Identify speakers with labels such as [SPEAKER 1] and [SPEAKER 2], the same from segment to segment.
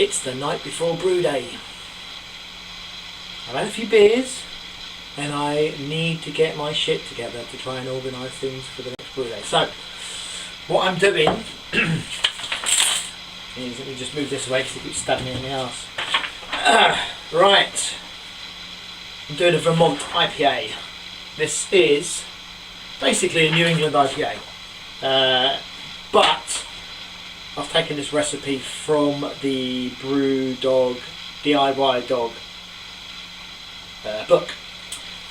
[SPEAKER 1] It's the night before brew day. I've had a few beers and I need to get my shit together to try and organise things for the next brew day. So, what I'm doing is, let me just move this away because it keeps stabbing me in the arse. Right, I'm doing a Vermont IPA. This is basically a New England IPA, but I've taken this recipe from the brewdog, DIY dog book.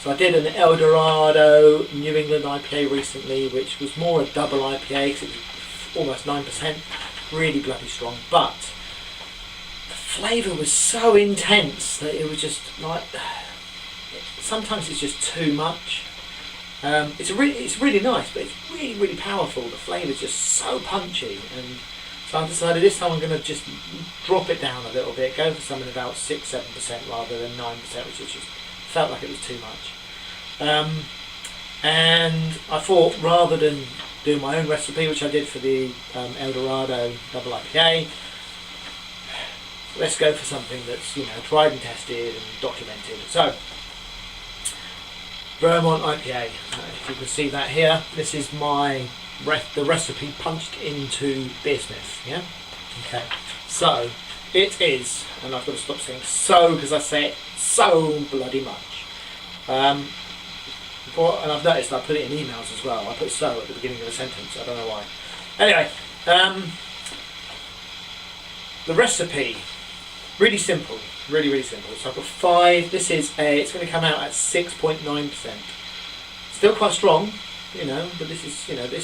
[SPEAKER 1] So I did an El Dorado New England IPA recently, which was more a double IPA because it was almost 9%, really bloody strong, but the flavour was so intense that it was just like, sometimes it's just too much. It's really nice, but it's really powerful. The flavour's just so punchy, and so I decided this time I'm going to just drop it down a little bit, go for something about 6-7% rather than 9%, which just felt like it was too much. And I thought, rather than do my own recipe, which I did for the El Dorado double IPA, let's go for something that's, you know, tried and tested and documented. So, Vermont IPA. If you can see that here, this is the recipe punched into Beersmith. Yeah. Okay. So it is, and I've got to stop saying so because I say it so bloody much. And I've noticed I put it in emails as well. I put so at the beginning of a sentence. I don't know why. Anyway, the recipe, really simple, really simple. So I've got 5. This is it's going to come out at 6.9%. Still quite strong, you know. But this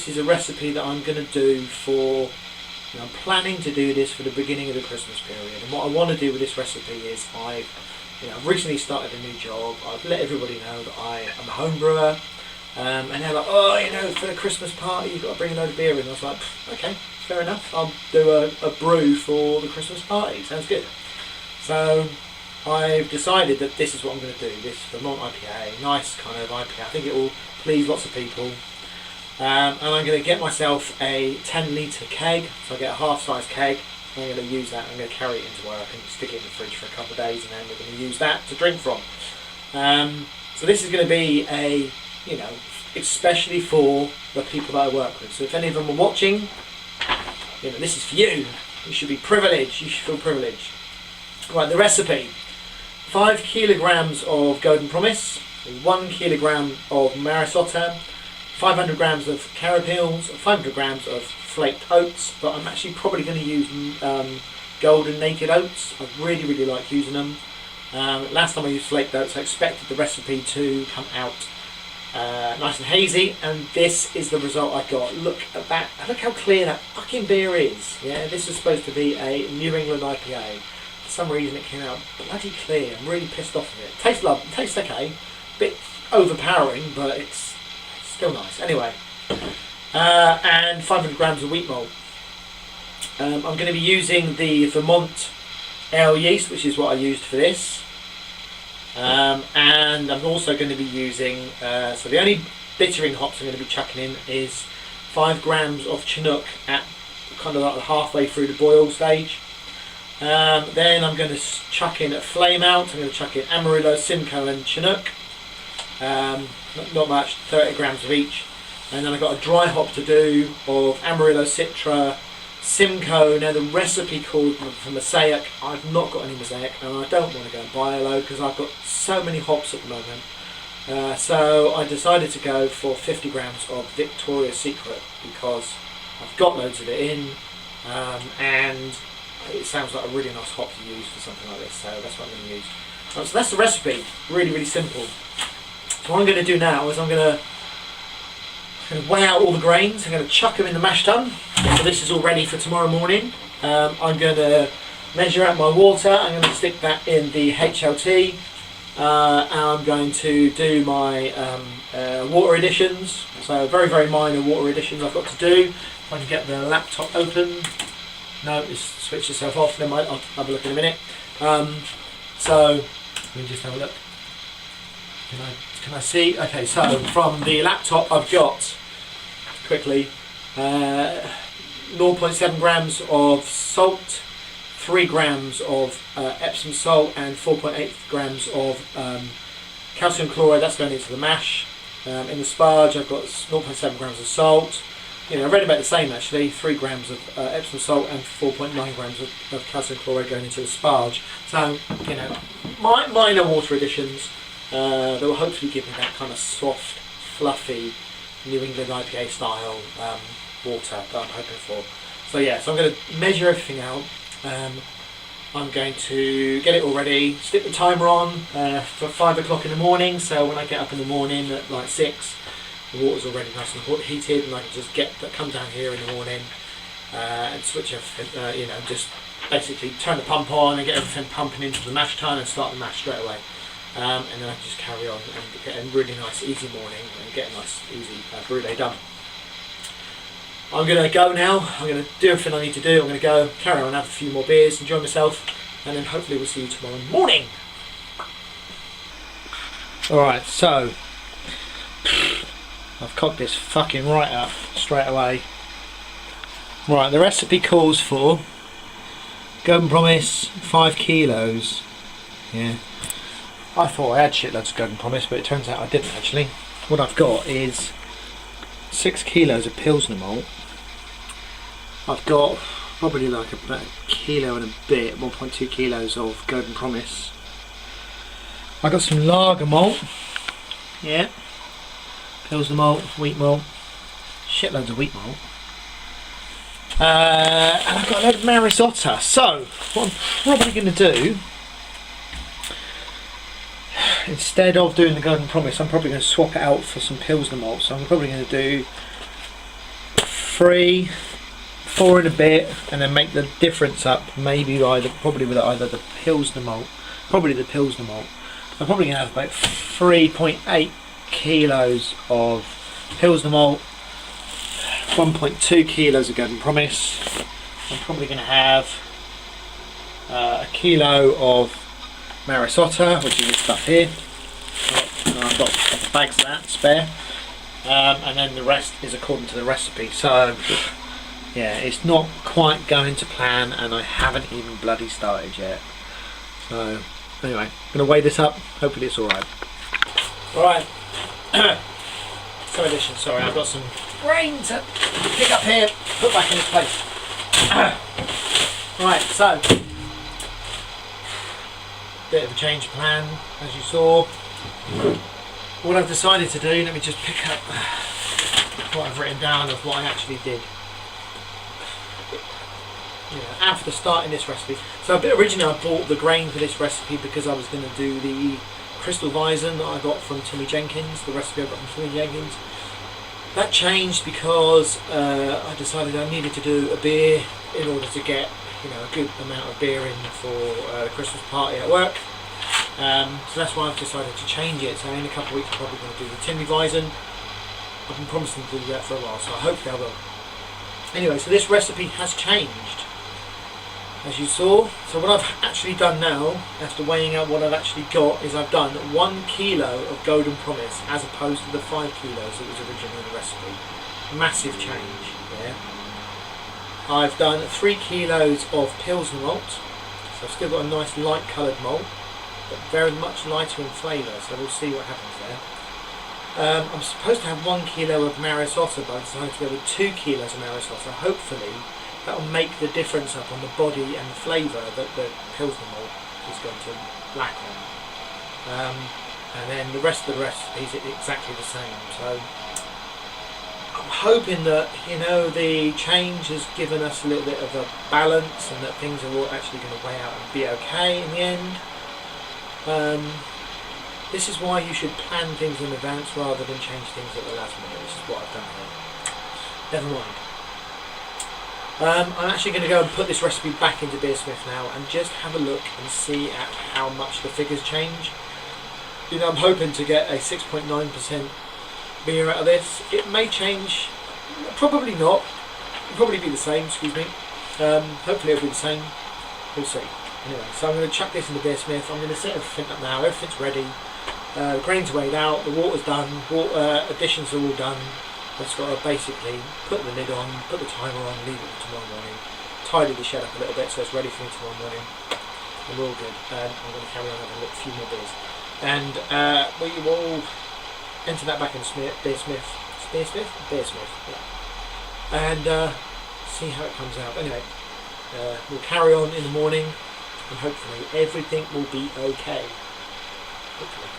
[SPEAKER 1] is a recipe that I'm going to do for. You know, I'm planning to do this for the beginning of the Christmas period. And what I want to do with this recipe is I've recently started a new job. I've let everybody know that I am a home brewer, and they're like, oh, you know, for the Christmas party you've got to bring a load of beer in. I was like, okay, fair enough. I'll do a brew for the Christmas party. Sounds good. So I've decided that this is what I'm going to do. This Vermont IPA, nice kind of IPA. I think it will please lots of people. And I'm going to get myself a 10-litre keg. So I get a half-size keg. I'm going to use that. I'm going to carry it into work and stick it in the fridge for a couple of days, and then we're going to use that to drink from. So this is going to be a, you know, especially for the people that I work with. So if any of them are watching, you know, this is for you. You should be privileged. You should feel privileged. Right, the recipe: 5 kilograms of Golden Promise, 1 kilogram of Maris Otter, 500 grams of carapils, 500 grams of flaked oats, but I'm actually probably going to use golden naked oats. I really like using them. Last time I used flaked oats, I expected the recipe to come out nice and hazy, and this is the result I got. Look at that, look how clear that fucking beer is. Yeah, this is supposed to be a New England IPA. For some reason it came out bloody clear. I'm really pissed off of it. Tastes okay, bit overpowering, but it's still nice. Anyway, and 500 grams of wheat malt. I'm going to be using the Vermont ale yeast, which is what I used for this. And I'm also going to be using, so the only bittering hops I'm going to be chucking in is 5 grams of Chinook at kind of like halfway through the boil stage. Then I'm going to chuck in a flame out. I'm going to chuck in Amarillo, Simcoe and Chinook. Not much, 30 grams of each. And then I've got a dry hop to do of Amarillo, Citra, Simcoe. Now the recipe called for Mosaic. I've not got any Mosaic, and I don't want to go and buy a load because I've got so many hops at the moment. So I decided to go for 50 grams of Victoria's Secret because I've got loads of it in, and it sounds like a really nice hop to use for something like this. So that's what I'm going to use. So that's the recipe. Really simple. So what I'm going to do now is I'm going to weigh out all the grains. I'm going to chuck them in the mash tun. So this is all ready for tomorrow morning. I'm going to measure out my water. I'm going to stick that in the HLT. And I'm going to do my water additions. So very minor water additions I've got to do. If I can get the laptop open. No, it's switched itself off. Then I'll have a look in a minute. So let me just have a look. Can I see? Okay, so from the laptop I've got, quickly, 0.7 grams of salt, 3 grams of Epsom salt and 4.8 grams of calcium chloride. That's going into the mash. In the sparge, I've got 0.7 grams of salt. You know, around about the same actually. 3 grams of Epsom salt and 4.9 grams of calcium chloride going into the sparge. So, you know, minor water additions that will hopefully give me that kind of soft, fluffy New England IPA style water that I'm hoping for. So yeah, so I'm going to measure everything out. I'm going to get it all ready, stick the timer on for 5 o'clock in the morning, so when I get up in the morning at like 6, the water's already nice and heated, and I can just come down here in the morning and switch everything, you know, just basically turn the pump on and get everything pumping into the mash tun and start the mash straight away. And then I can just carry on and get a really nice easy morning and get a nice easy brew day done. I'm going to go now. I'm going to do everything I need to do. I'm going to go carry on, have a few more beers, enjoy myself, and then hopefully we'll see you tomorrow morning. Alright, so I've cocked this fucking right up straight away. Right, the recipe calls for Golden Promise 5 kilos. Yeah, I thought I had shitloads of Golden Promise, but it turns out I didn't actually. What I've got is 6 kilos of Pilsner malt. I've got probably like about a kilo and a bit, 1.2 kilos of Golden Promise. I've got some lager malt. Yeah. Pilsner malt, wheat malt. Shitloads of wheat malt. And I've got a load of Marisotta. So, what I'm probably going to do, instead of doing the Golden Promise, I'm probably going to swap it out for some Pilsner malt. So I'm probably going to do 4 and a bit, and then make the difference up. Maybe probably with either the Pilsner malt, probably the Pilsner malt. I'm probably going to have about 3.8 kilos of Pilsner malt, 1.2 kilos of Golden Promise. I'm probably going to have a kilo of Marisotta, which is this stuff here. I've got a couple of bags of that spare, and then the rest is according to the recipe. So yeah, it's not quite going to plan, and I haven't even bloody started yet. So anyway, I'm going to weigh this up. Hopefully it's alright. Alright. Some addition, sorry, I've got some grain to pick up here, put back in its place. Right, so bit of a change of plan, as you saw. What I've decided to do, let me just pick up what I've written down of what I actually did. You know, after starting this recipe. So originally I bought the grain for this recipe because I was going to do the Crystal Weizen that I got from Timmy Jenkins, the recipe I got from Timmy Jenkins. That changed because I decided I needed to do a beer in order to get, you know, a good amount of beer in for the Christmas party at work. So that's why I've decided to change it. So in a couple of weeks I'm probably going to do the Timmy Weizen. I've been promising to do that for a while, so hopefully I will. Anyway, so this recipe has changed, as you saw. So what I've actually done now, after weighing out what I've actually got, is I've done 1 kilo of Golden Promise as opposed to the 5 kilos that was originally in the recipe. Massive change there. I've done 3 kilos of Pilsner malt. So I've still got a nice light coloured malt, but very much lighter in flavour, so we'll see what happens there. I'm supposed to have 1 kilo of Marisotta, but I decided to go with 2 kilos of Marisotta. Hopefully that will make the difference up on the body and the flavour that the Pilsner malt is going to lack on. And then the rest of the recipe is exactly the same. So I'm hoping that, you know, the change has given us a little bit of a balance, and that things are all actually going to weigh out and be okay in the end. This is why you should plan things in advance rather than change things at the last minute. This is what I've done here. Never mind. I'm actually going to go and put this recipe back into Beersmith now and just have a look and see at how much the figures change. You know, I'm hoping to get a 6.9% beer out of this. It may change, probably not. It'll probably be the same, excuse me. Hopefully it'll be the same. We'll see. Anyway, so I'm going to chuck this into Beersmith. I'm going to set everything up now. Everything's ready. The grain's weighed out. The water's done. Additions are all done. I've just got to basically put the lid on, put the timer on, leave it for tomorrow morning, tidied the shed up a little bit so it's ready for me tomorrow morning. And we're all good. I'm going to carry on having a few more beers. And we will enter that back in Beersmith, yeah. And see how it comes out. Anyway, we'll carry on in the morning, and hopefully everything will be okay. Hopefully.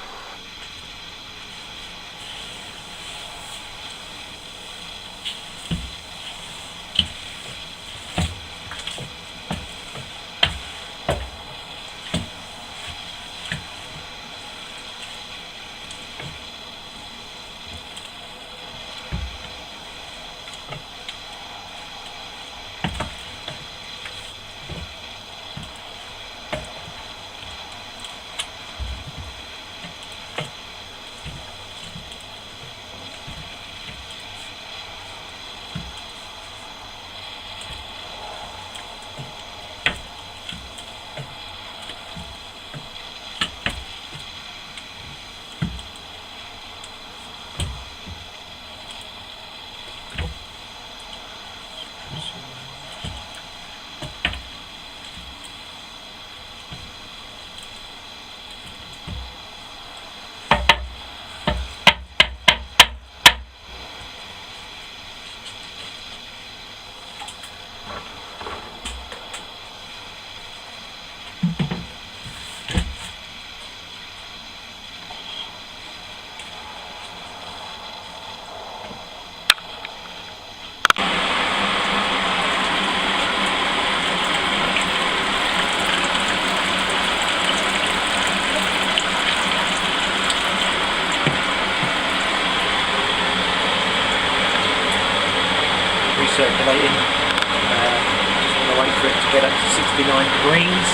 [SPEAKER 1] Circulating. Just want to wait for it to get up to 69 degrees,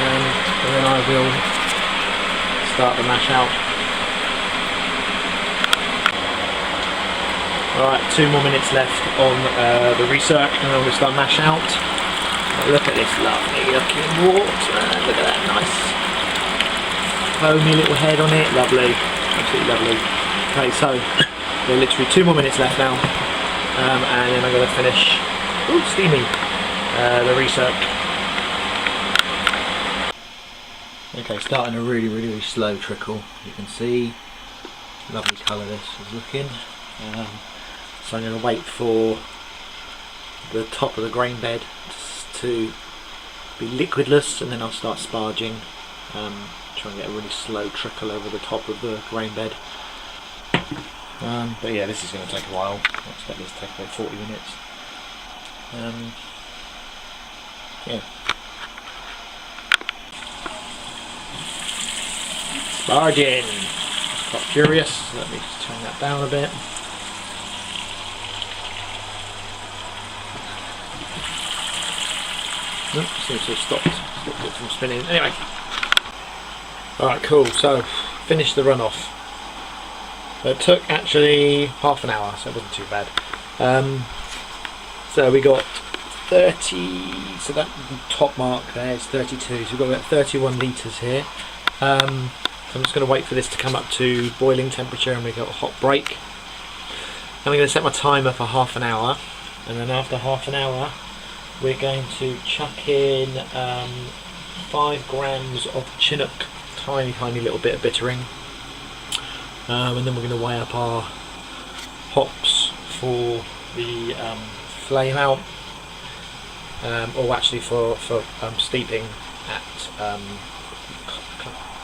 [SPEAKER 1] and then I will start the mash out. Alright, 2 more minutes left on the recirc, and then we'll start mash out. Look at this lovely looking wort. Look at that nice foamy little head on it. Lovely, absolutely lovely. Okay, so there are literally 2 more minutes left now. And then I'm going to finish, steaming, the recirc. Okay, starting a really slow trickle. You can see, lovely colour this is looking. So I'm going to wait for the top of the grain bed to be liquidless, and then I'll start sparging. Try and get a really slow trickle over the top of the grain bed. But yeah, this is going to take a while. I expect this to take about 40 minutes. Yeah. Sparging! It's quite furious. Let me just turn that down a bit. Nope, seems to have stopped it from spinning. Anyway. Alright, cool. So, finished the runoff. It took actually half an hour, so it wasn't too bad. So we got 30, so that top mark there is 32, so we've got about 31 litres here. I'm just going to wait for this to come up to boiling temperature, and we got a hot break. And we're going to set my timer for half an hour, and then after half an hour we're going to chuck in 5 grams of Chinook, tiny little bit of bittering. And then we're going to weigh up our hops for the flame out, or actually for steeping at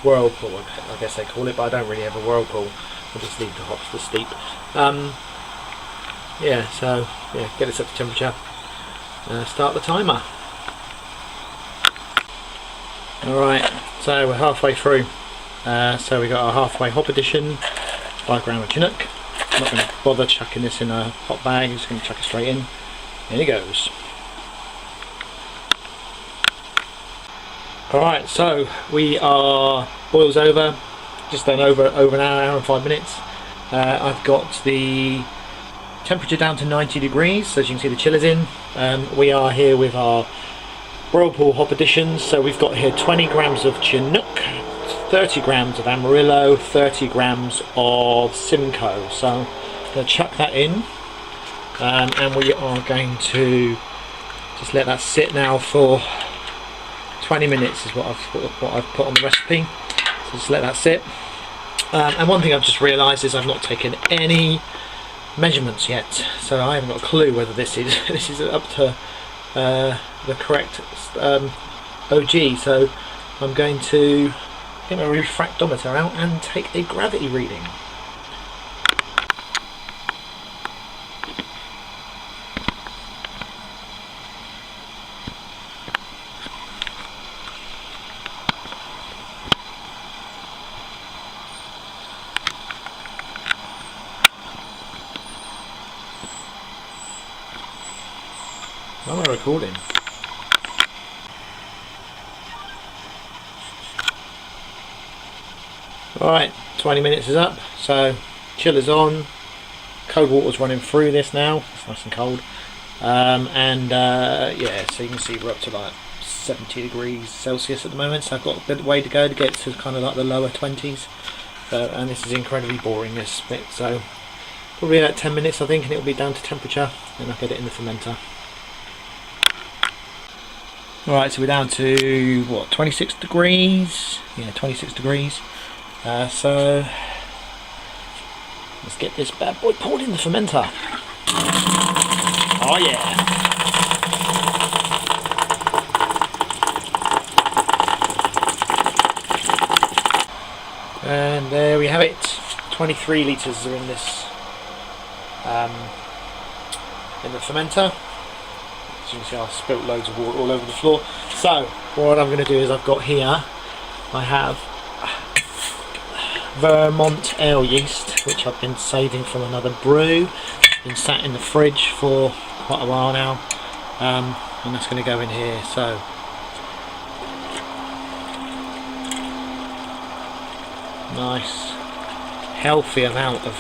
[SPEAKER 1] whirlpool, I guess they call it, but I don't really have a whirlpool. I'll just leave the hops to steep. Yeah, so yeah, get this up to temperature. Start the timer. Alright, so we're halfway through. So we got our halfway hop addition, 5 grams of Chinook. I'm not going to bother chucking this in a hot bag, I'm just going to chuck it straight in. In it goes. Alright, so we are, boils over, just done over an hour and 5 minutes. I've got the temperature down to 90 degrees, so as you can see the chillers in. We are here with our whirlpool hop additions, so we've got here 20 grams of Chinook, 30 grams of Amarillo, 30 grams of Simcoe. So I'm going to chuck that in, and we are going to Just let that sit now for 20 minutes is what I've put on the recipe. So just let that sit. And one thing I've just realised is I've not taken any measurements yet, so I haven't got a clue whether this is this is up to the correct OG. So I'm going to get my refractometer out and take a gravity reading. Am I recording? Alright, 20 minutes is up, so chiller's on, cold water's running through this now, it's nice and cold, yeah, so you can see we're up to like 70 degrees Celsius at the moment, so I've got a bit of way to go to get to kind of like the lower 20s, and this is incredibly boring, this bit, so probably about 10 minutes I think, and it'll be down to temperature, and I'll get it in the fermenter. Alright, so we're down to what, 26 degrees? Yeah, 26 degrees. So let's get this bad boy poured in the fermenter. Oh yeah! And there we have it. 23 litres are in this in the fermenter. As you can see, I've spilt loads of water all over the floor. So what I'm going to do is I've got here, I have Vermont ale yeast, which I've been saving from another brew. Been sat in the fridge for quite a while now, and that's going to go in here. So nice healthy amount of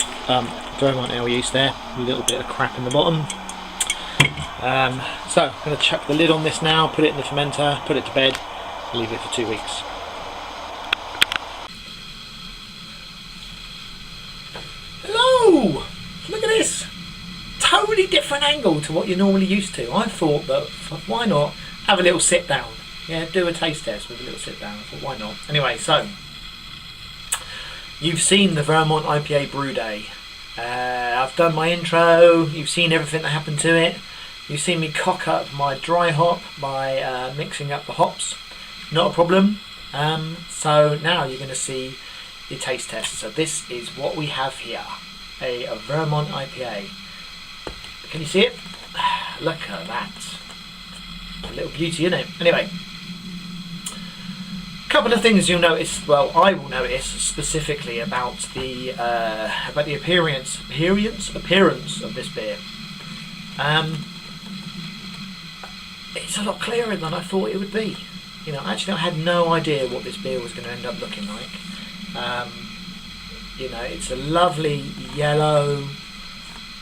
[SPEAKER 1] Vermont ale yeast there, a little bit of crap in the bottom. So I'm going to chuck the lid on this now, put it in the fermenter, put it to bed, leave it for 2 weeks. Hello! Look at this! Totally different angle to what you're normally used to. I thought that, why not have a little sit down? Yeah, do a taste test with a little sit down. I thought, why not? Anyway, so you've seen the Vermont IPA brew day. I've done my intro, you've seen everything that happened to it. You've seen me cock up my dry hop by mixing up the hops. Not a problem. So now you're going to see the taste test. So this is what we have here. A Vermont IPA. Can you see it? Look at that. A little beauty, isn't it? Anyway. Couple of things you'll notice, well, I will notice specifically about the appearance of this beer. It's a lot clearer than I thought it would be. You know, actually I had no idea what this beer was going to end up looking like. You know, it's a lovely yellow,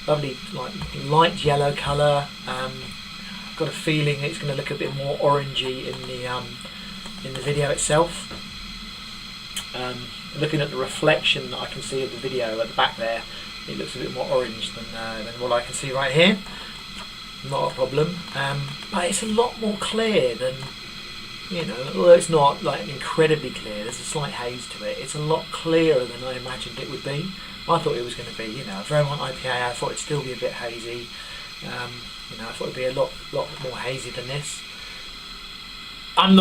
[SPEAKER 1] lovely like light yellow colour. I've got a feeling it's going to look a bit more orangey in the video itself. Looking at the reflection that I can see of the video at the back there, it looks a bit more orange than what I can see right here. Not a problem, but it's a lot more clear than, you know, although it's not like incredibly clear, there's a slight haze to it. It's a lot clearer than I imagined it would be. I thought it was going to be, you know, a Vermont IPA. I thought it'd still be a bit hazy. You know, I thought it'd be a lot more hazy than this. I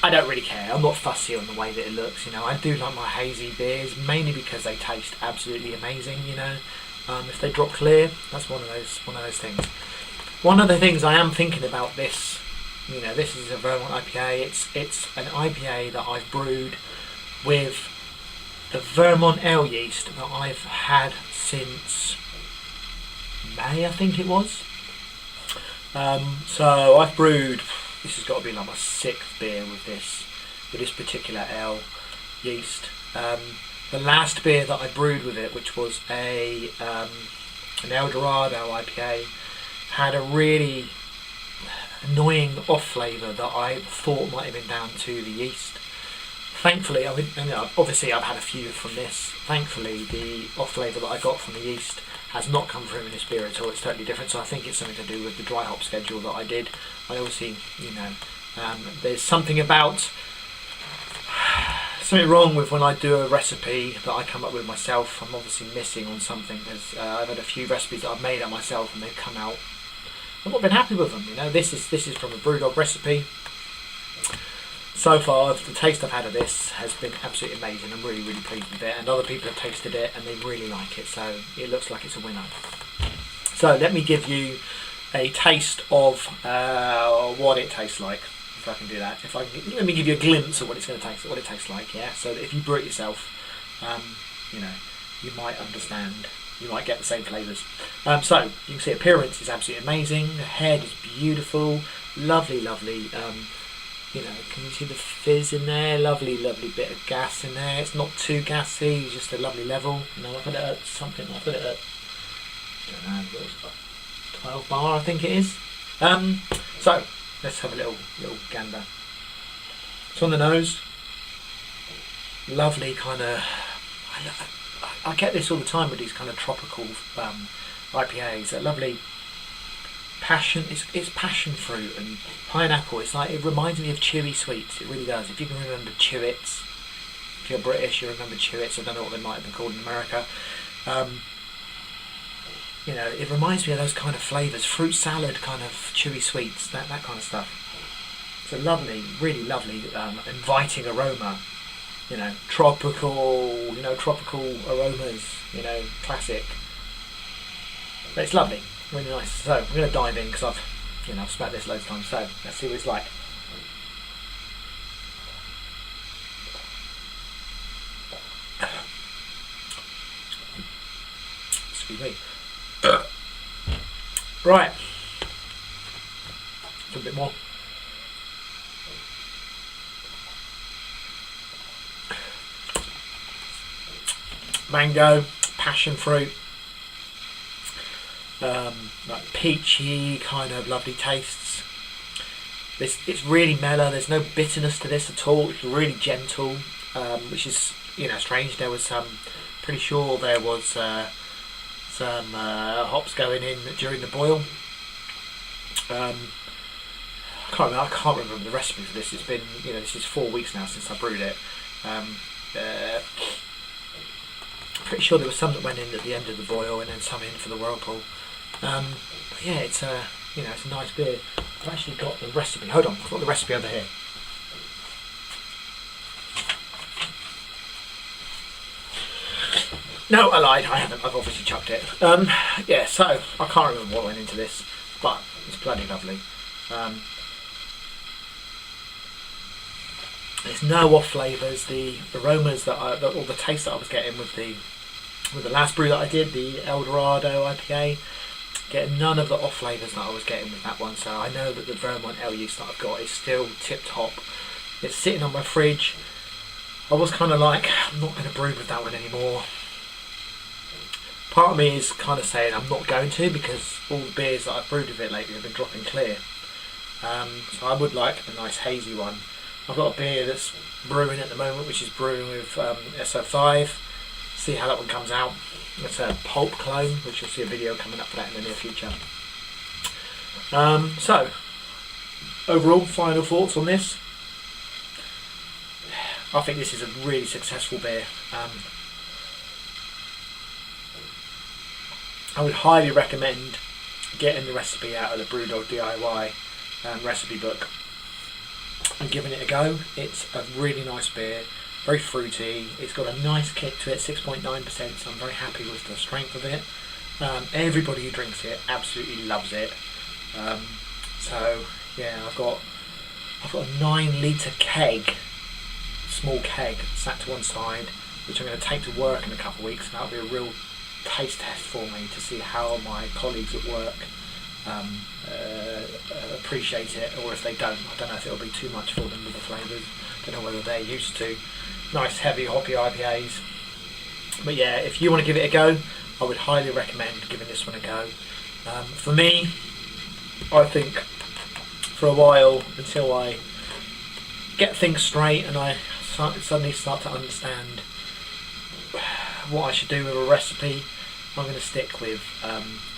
[SPEAKER 1] don't really care. I'm not fussy on the way that it looks. You know, I do like my hazy beers mainly because they taste absolutely amazing. You know, if they drop clear, that's one of those things. One of the things I am thinking about this, you know, this is a Vermont IPA. It's an IPA that I've brewed with the Vermont ale yeast that I've had since May, I think it was. So I've brewed. This has got to be like my 6th beer with this particular ale yeast. The last beer that I brewed with it, which was an El Dorado IPA, had a really annoying off flavour that I thought might have been down to the yeast. Thankfully, obviously I've had a few from this. Thankfully, the off flavour that I got from the yeast has not come through in this beer at all. It's totally different. So I think it's something to do with the dry hop schedule that I did. I obviously, there's something about something wrong with when I do a recipe that I come up with myself. I'm obviously missing on something, because I've had a few recipes that I've made up myself and they've come out. I've not been happy with them. This is from a brewdog recipe. So far, the taste I've had of this has been absolutely amazing. I'm really, really pleased with it, and other people have tasted it and they really like it. So it looks like it's a winner. So let me give you a taste of what it tastes like. If I can do that, let me give you a glimpse of what it's going to taste, what it tastes like. Yeah. So that if you brew it yourself, you might understand. You might get the same flavours. So you can see appearance is absolutely amazing. The head is beautiful, lovely, lovely. Can you see the fizz in there? Lovely, lovely bit of gas in there. It's not too gassy. It's just a lovely level. I put it at something. I put it at, I don't know, 12 bar, I think it is. So let's have a little gander. It's on the nose. Lovely kind of. I get this all the time with these kind of tropical IPAs. A lovely passion. It's passion fruit and pineapple. It reminds me of chewy sweets. It really does. If you can remember Chewits, if you're British, you remember Chewits. I don't know what they might have been called in America. It reminds me of those kind of flavours, fruit salad kind of chewy sweets, that kind of stuff. It's a lovely, really lovely, inviting aroma. Tropical aromas. Classic. But it's lovely, really nice. So I'm going to dive in because I've smelled this loads of times. So let's see what it's like. Excuse me. Right, a bit more. Mango, passion fruit, like peachy kind of lovely tastes. It's really mellow. There's no bitterness to this at all. It's really gentle, which is strange. There was pretty sure there was some hops going in during the boil. I can't remember the recipe for this. It's been this is 4 weeks now since I brewed it. Pretty sure there was some that went in at the end of the boil and then some in for the whirlpool. But yeah, it's a nice beer. I've actually got the recipe. Hold on, I've got the recipe over here. No, I lied. I haven't. I've obviously chucked it. Yeah, so I can't remember what went into this, but it's bloody lovely. There's no off flavours. The aromas or the taste that I was getting with the last brew that I did, the Eldorado IPA, getting none of the off flavours that I was getting with that one. So I know that the Vermont L yeast that I've got is still tip top. It's sitting on my fridge. I was kind of like, I'm not going to brew with that one anymore. Part of me is kind of saying I'm not going to, because all the beers that I've brewed with it lately have been dropping clear. So I would like a nice hazy one. I've got a beer that's brewing at the moment, which is brewing with SO5. See how that one comes out. It's a pulp clone, which you'll see a video coming up for that in the near future. So, overall, final thoughts on this. I think this is a really successful beer. I would highly recommend getting the recipe out of the Brewdog DIY recipe book and giving it a go. It's a really nice beer, very fruity. It's got a nice kick to it, 6.9%, so I'm very happy with the strength of it. Everybody who drinks it absolutely loves it. So yeah, I've got a 9 litre keg, small keg, sat to one side, which I'm going to take to work in a couple of weeks, and that'll be a real taste test for me to see how my colleagues at work appreciate it, or if they don't. I don't know if it'll be too much for them with the flavours. Don't know whether they're used to nice heavy hoppy IPAs. But yeah, if you want to give it a go, I would highly recommend giving this one a go. For me, I think for a while, until I get things straight and I suddenly start to understand what I should do with a recipe, I'm going to stick with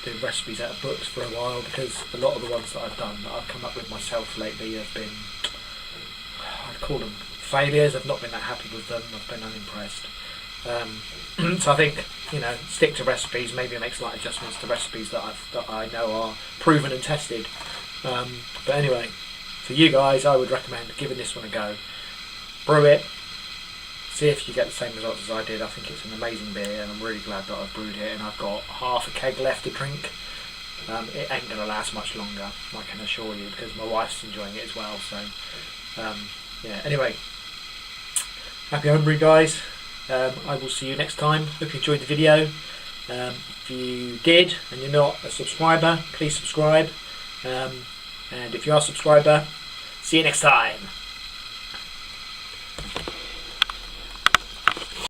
[SPEAKER 1] doing recipes out of books for a while, because a lot of the ones that I've done, that I've come up with myself lately, have been, I'd call them failures. I've not been that happy with them. I've been unimpressed. So I think, you know, stick to recipes, maybe make slight adjustments to recipes that I know are proven and tested. But anyway, for you guys, I would recommend giving this one a go. Brew it, see if you get the same results as I did. I think it's an amazing beer, and I'm really glad that I've brewed it, and I've got half a keg left to drink. It ain't going to last much longer, I can assure you, because my wife's enjoying it as well. So yeah, anyway, happy homebrew, guys. I will see you next time. Hope you enjoyed the video. If you did and you're not a subscriber, please subscribe. And if you are a subscriber, see you next time.